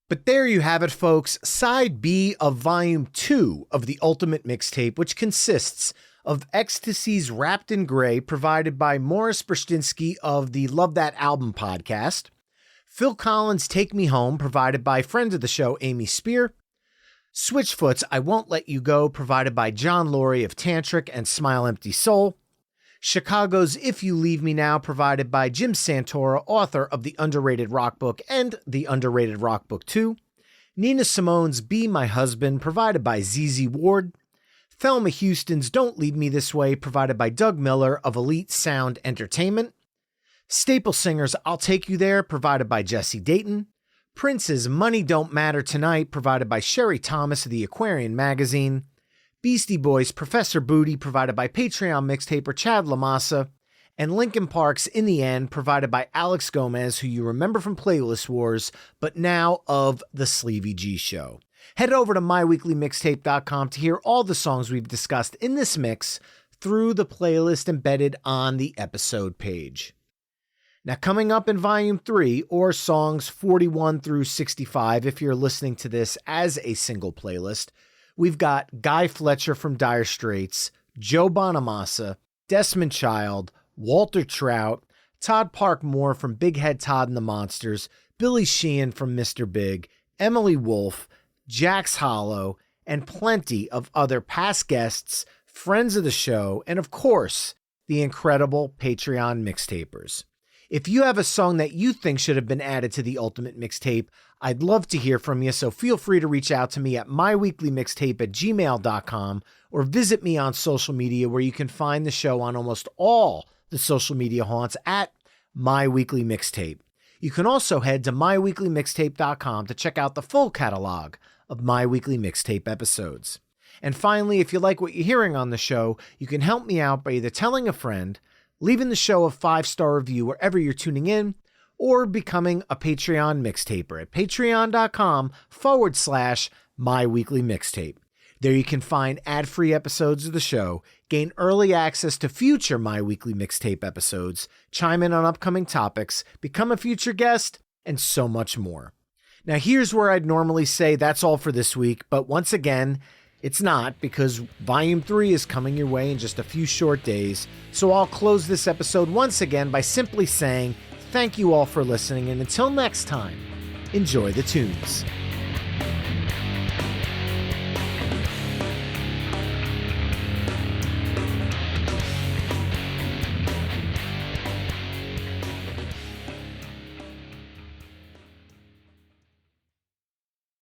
But there you have it, folks, side B of volume 2 of the Ultimate Mixtape, which consists of Ecstasy's Wrapped in Grey, provided by Morris Brzezinski of the Love That Album podcast, Phil Collins' Take Me Home, provided by friend of the show, Amy Spear. Switchfoot's I Won't Let You Go, provided by John Laurie of Tantric and Smile Empty Soul. Chicago's If You Leave Me Now, provided by Jim Santora, author of The Underrated Rock Book and The Underrated Rock Book 2. Nina Simone's Be My Husband, provided by ZZ Ward. Thelma Houston's Don't Leave Me This Way, provided by Doug Miller of Elite Sound Entertainment. Staple Singer's I'll Take You There, provided by Jesse Dayton. Prince's Money Don't Matter Tonight, provided by Sherry Thomas of the Aquarian Magazine. Beastie Boys' Professor Booty, provided by Patreon mixtaper Chad Lamassa. And Linkin Park's In the End, provided by Alex Gomez, who you remember from Playlist Wars, but now of the Sleevey G Show. Head over to myweeklymixtape.com to hear all the songs we've discussed in this mix through the playlist embedded on the episode page. Now, coming up in Volume 3, or songs 41 through 65, if you're listening to this as a single playlist, we've got Guy Fletcher from Dire Straits, Joe Bonamassa, Desmond Child, Walter Trout, Todd Park Moore from Big Head Todd and the Monsters, Billy Sheehan from Mr. Big, Emily Wolfe, Jax Hollow, and plenty of other past guests, friends of the show, and of course, the incredible Patreon mixtapers. If you have a song that you think should have been added to the Ultimate Mixtape, I'd love to hear from you, so feel free to reach out to me at myweeklymixtape@gmail.com or visit me on social media, where you can find the show on almost all the social media haunts at My Weekly Mixtape. You can also head to myweeklymixtape.com to check out the full catalog of My Weekly Mixtape episodes. And finally, if you like what you're hearing on the show, you can help me out by either telling a friend, leaving the show a 5-star review wherever you're tuning in, or becoming a Patreon mixtaper at patreon.com/myweeklymixtape. There you can find ad-free episodes of the show, gain early access to future My Weekly Mixtape episodes, chime in on upcoming topics, become a future guest, and so much more. Now here's where I'd normally say that's all for this week, but once again, it's not, because Volume 3 is coming your way in just a few short days, so I'll close this episode once again by simply saying thank you all for listening, and until next time, enjoy the tunes.